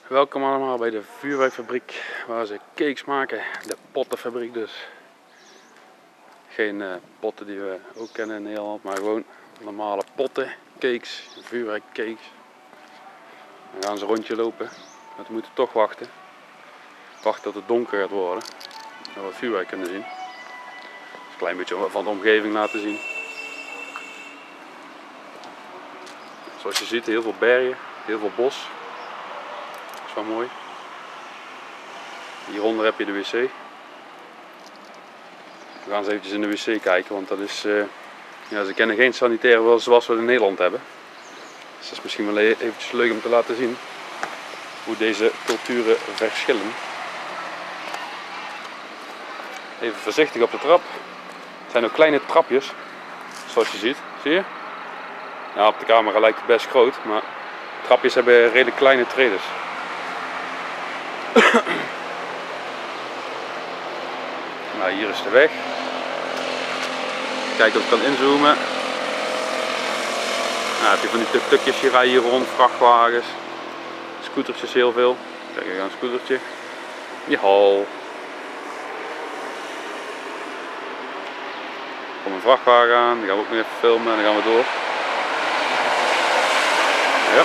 Welkom allemaal bij de vuurwerkfabriek waar ze cakes maken, de pottenfabriek dus. Geen potten die we ook kennen in Nederland, maar gewoon normale potten, cakes, vuurwerkcakes. Dan gaan ze een rondje lopen, want we moeten toch wachten. Wachten tot het donker gaat worden, dat we het vuurwerk kunnen zien. Dus een klein beetje van de omgeving laten zien. Zoals je ziet, heel veel bergen, heel veel bos. Dat is wel mooi. Hieronder heb je de wc. We gaan eens eventjes in de wc kijken, want dat is, ja, ze kennen geen sanitair zoals we in Nederland hebben. Dus dat is misschien wel eventjes leuk om te laten zien hoe deze culturen verschillen. Even voorzichtig op de trap. Het zijn ook kleine trapjes, zoals je ziet. Zie je? Ja, op de camera lijkt het best groot, maar trapjes hebben redelijk kleine tredes. Nou, hier is de weg. Kijken of ik kan inzoomen. Nou, heb je van die tuk-tukjes, die rijden hier rond, vrachtwagens, scootertjes heel veel. Kijk, hier een scootertje. Jahal. Er komt een vrachtwagen aan, die gaan we ook nog even filmen en dan gaan we door. Ja.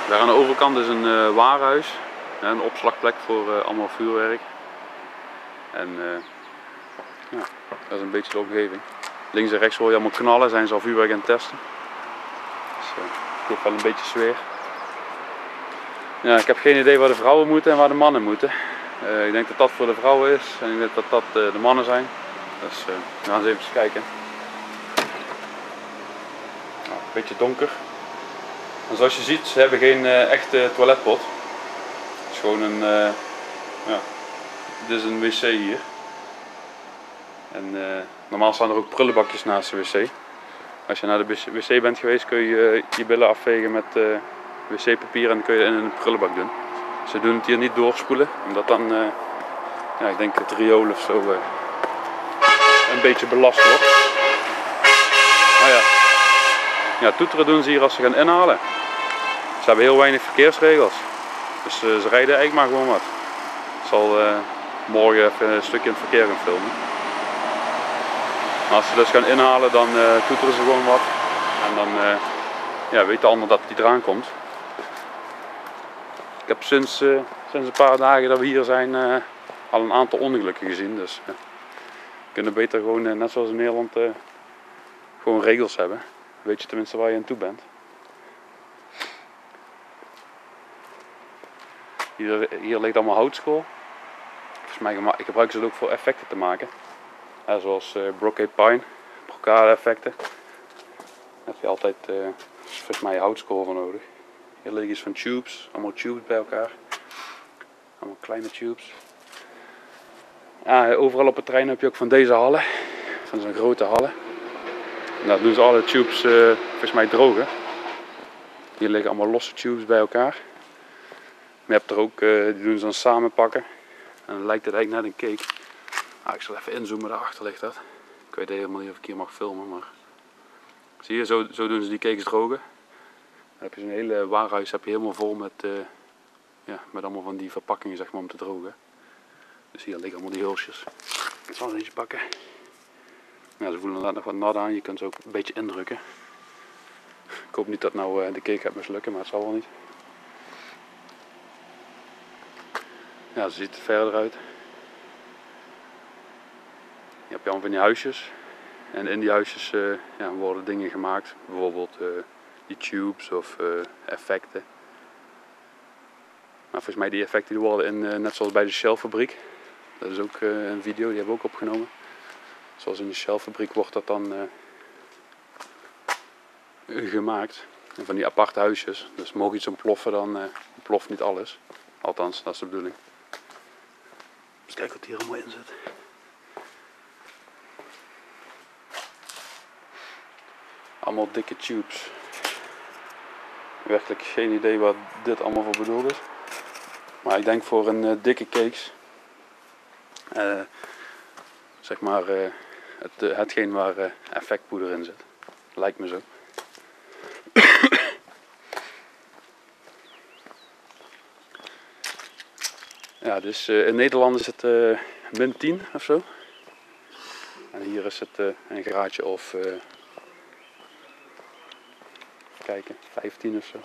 Daar aan de overkant is een warenhuis, een opslagplek voor allemaal vuurwerk. En ja, dat is een beetje de omgeving. Links en rechts hoor je allemaal knallen, zijn ze al vuurwerk aan het testen. Dus het geeft wel een beetje sfeer. Ja, ik heb geen idee waar de vrouwen moeten en waar de mannen moeten. Ik denk dat dat voor de vrouwen is en ik denk dat dat de mannen zijn. Dus we gaan eens even kijken. Nou, een beetje donker. En zoals je ziet, ze hebben geen echte toiletpot. Het is gewoon een, ja, dit is een wc hier. En normaal staan er ook prullenbakjes naast de wc. Als je naar de wc bent geweest kun je je billen afvegen met wc-papier en dan kun je in een prullenbak doen. Ze doen het hier niet doorspoelen, omdat dan, ja, ik denk het riool of zo een beetje belast wordt. Maar ja. Ja, toeteren doen ze hier als ze gaan inhalen. Ze hebben heel weinig verkeersregels. Dus ze rijden eigenlijk maar gewoon wat. Ik zal morgen even een stukje in het verkeer gaan filmen. Als ze dus gaan inhalen, dan toeteren ze gewoon wat. En dan ja, weet de ander dat die eraan komt. Ik heb sinds een paar dagen dat we hier zijn al een aantal ongelukken gezien. Dus we kunnen beter gewoon, net zoals in Nederland, gewoon regels hebben. Weet je tenminste waar je aan toe bent. Hier ligt allemaal houtskool. Volgens mij gebruiken ze het ook voor effecten te maken. Ja, zoals brocade pine, brocade effecten. Daar heb je altijd volgens mij houtskool voor nodig. Hier liggen iets van tubes, allemaal tubes bij elkaar. Allemaal kleine tubes. Ja, overal op het terrein heb je ook van deze hallen. Van zo'n grote hallen. En daar doen ze alle tubes volgens mij drogen. Hier liggen allemaal losse tubes bij elkaar. Maar je hebt er ook, die doen ze dan samenpakken. En dan lijkt het eigenlijk net een cake. Nou, ik zal even inzoomen, daarachter ligt dat. Ik weet helemaal niet of ik hier mag filmen, maar... Zie je, zo doen ze die cakes drogen. Dan heb je zo'n hele warenhuis heb je helemaal vol met, ja, met allemaal van die verpakkingen, zeg maar, om te drogen. Dus hier liggen allemaal die hulsjes. Ik zal er eentje pakken. Ja, ze voelen inderdaad nog wat nat aan, je kunt ze ook een beetje indrukken. Ik hoop niet dat nou de cake gaat mislukken, maar het zal wel niet. Ja, ze ziet er verder uit. Je hebt allemaal van die huisjes. En in die huisjes ja, worden dingen gemaakt. Bijvoorbeeld die tubes of effecten. Maar volgens mij die effecten die worden in, net zoals bij de Shell-fabriek. Dat is ook een video, die hebben we ook opgenomen. Zoals in de Shell-fabriek wordt dat dan gemaakt. En van die aparte huisjes. Dus mogen iets ontploffen, dan ontploft niet alles. Althans, dat is de bedoeling. Eens kijken wat hier allemaal in zit. Allemaal dikke tubes. Werkelijk geen idee wat dit allemaal voor bedoeld is. Maar ik denk voor een dikke cakes. Zeg maar hetgeen waar effectpoeder in zit. Lijkt me zo. Ja, dus in Nederland is het min 10 of zo. En hier is het een graadje of kijken, 15 of zo.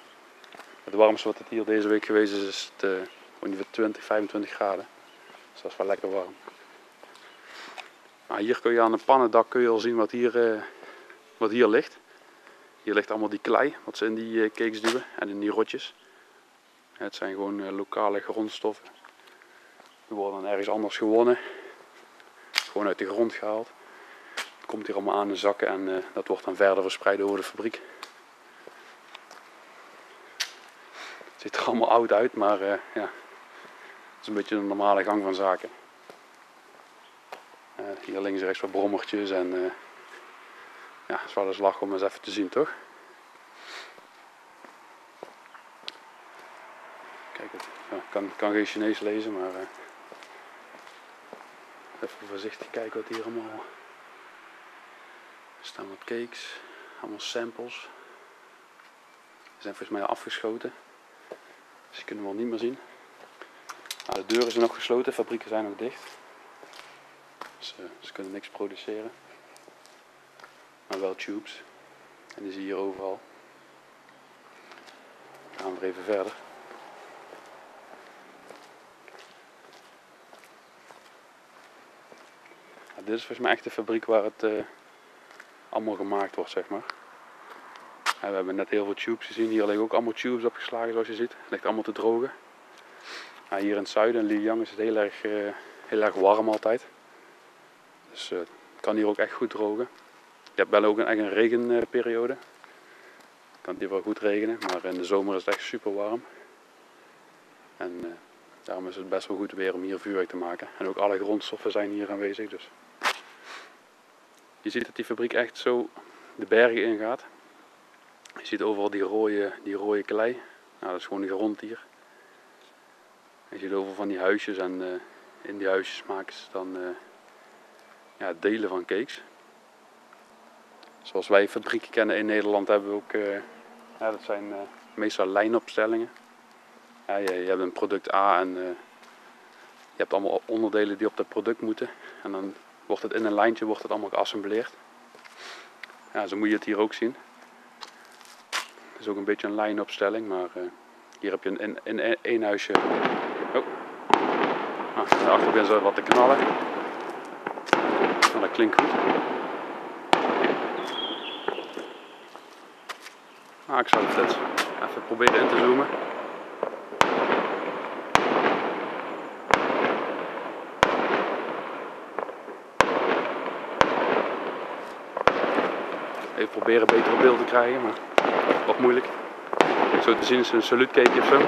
Het warmste wat het hier deze week geweest is het ongeveer 20, 25 graden. Dus dat is wel lekker warm. Maar hier kun je aan het pannendak kun je al zien wat hier ligt. Hier ligt allemaal die klei wat ze in die cakes duwen en in die rotjes. Het zijn gewoon lokale grondstoffen. Die worden dan ergens anders gewonnen. Gewoon uit de grond gehaald. Het komt hier allemaal aan in zakken en dat wordt dan verder verspreid over de fabriek. Het ziet er allemaal oud uit, maar ja, het is een beetje een normale gang van zaken. Hier links en rechts wat brommertjes en ja, het is wel eens lachen om eens even te zien, toch? Kijk, ik kan geen Chinees lezen, maar even voorzichtig kijken wat hier allemaal... Er staan wat cakes, allemaal samples. Die zijn volgens mij afgeschoten, dus die kunnen we al niet meer zien. Nou, de deuren zijn nog gesloten, de fabrieken zijn nog dicht. Dus ze kunnen niks produceren. Maar wel tubes. En die zie je hier overal. Dan gaan we weer even verder. Nou, dit is volgens mij echt de fabriek waar het allemaal gemaakt wordt, zeg maar. En we hebben net heel veel tubes gezien. Hier liggen ook allemaal tubes opgeslagen zoals je ziet. Het ligt allemaal te drogen. Nou, hier in het zuiden, in Lijiang, is het heel erg warm altijd. Dus het kan hier ook echt goed drogen. Je hebt wel ook echt een regenperiode. Het kan hier wel goed regenen, maar in de zomer is het echt super warm. En daarom is het best wel goed weer om hier vuurwerk te maken. En ook alle grondstoffen zijn hier aanwezig. Dus. Je ziet dat die fabriek echt zo de bergen ingaat. Je ziet overal die rode klei. Nou, dat is gewoon de grond hier. Je ziet overal van die huisjes en in die huisjes maken ze dan ja, delen van cakes. Zoals wij fabrieken kennen in Nederland hebben we ook, ja, dat zijn meestal lijnopstellingen. Ja, je hebt een product A en je hebt allemaal onderdelen die op dat product moeten. En dan wordt het in een lijntje allemaal geassembleerd. Ja, zo moet je het hier ook zien. Het is ook een beetje een lijnopstelling, maar hier heb je in één huisje... Oh. Ah, daarachter begint zo wat te knallen. Nou, dat klinkt goed. Ah, ik zal het even proberen in te zoomen. Even proberen beter op beeld te krijgen, maar wat moeilijk. Zo te zien is een saluutcake of zo.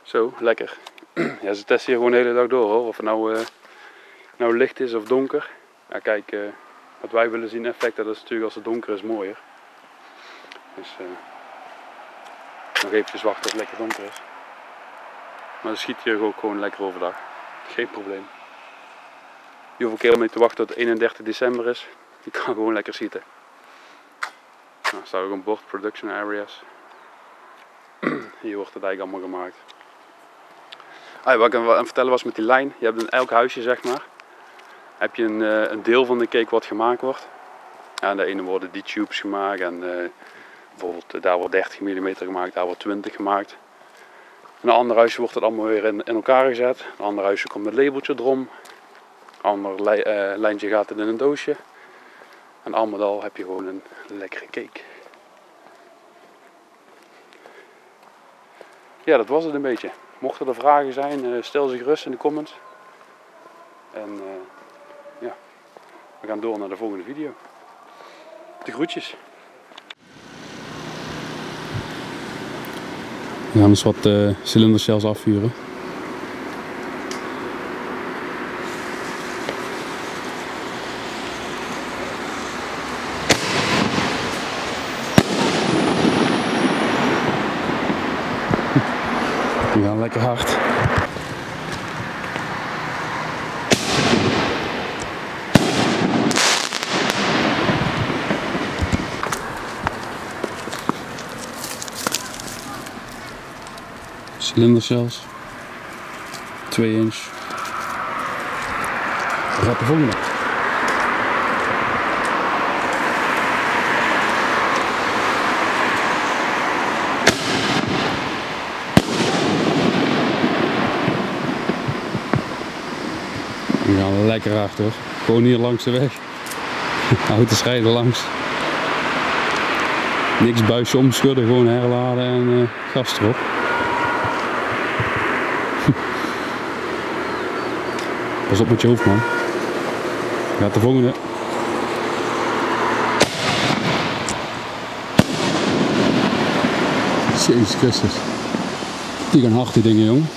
Zo, lekker. Ja, ze testen hier gewoon de hele dag door hoor. Of het nou licht is of donker. Ja, kijk, wat wij willen zien effect, dat is natuurlijk als het donker is mooier. Dus nog eventjes wachten tot het lekker donker is. Maar dan schiet hier ook gewoon lekker overdag. Geen probleem. Je hoeft een keer mee te wachten tot het 31 december is. Je kan gewoon lekker schieten. Nou, er staat ook een bord production areas. Hier wordt het eigenlijk allemaal gemaakt. Wat ik aan het vertellen was met die lijn. Je hebt in elk huisje zeg maar. Heb je een deel van de cake wat gemaakt wordt. En de ene worden die tubes gemaakt. En bijvoorbeeld daar wordt 30 mm gemaakt. Daar wordt 20 gemaakt. In een ander huisje wordt het allemaal weer in elkaar gezet. In een ander huisje komt een labeltje erom. Een ander lijntje gaat het in een doosje. En al met al heb je gewoon een lekkere cake. Ja, dat was het een beetje. Mochten er vragen zijn, stel ze gerust in de comments. En ja, we gaan door naar de volgende video. De groetjes. We gaan dus wat cilindershells afvuren. Die gaan lekker hard. Cilindershells. 2 inch. Daar gaat de volgende. We gaan lekker hard hoor. Gewoon hier langs de weg. Auto's rijden langs. Niks buisje omschudden, gewoon herladen en gas erop. Pas op met je hoofd man. Gaat de volgende. Jezus Christus. Die gaan hard die dingen jongen.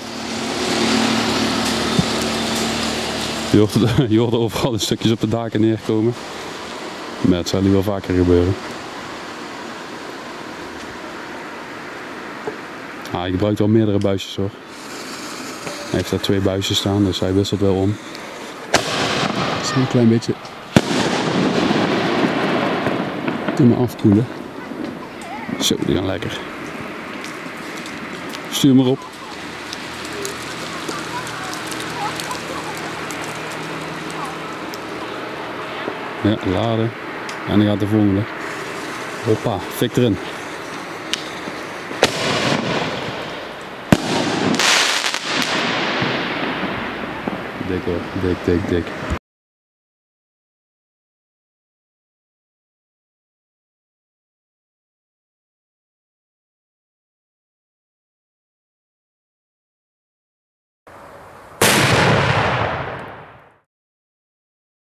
Je hoort overal de stukjes op de daken neerkomen. Maar het zal nu wel vaker gebeuren. Je gebruikt wel meerdere buisjes hoor. Hij heeft daar 2 buisjes staan, dus hij wisselt wel om. Dat is een klein beetje. Doe maar afkoelen. Zo, die gaan lekker. Stuur maar op. Ja, laden. En dan gaat de volgende. Hoppa, fik erin. Dik hoor, dik.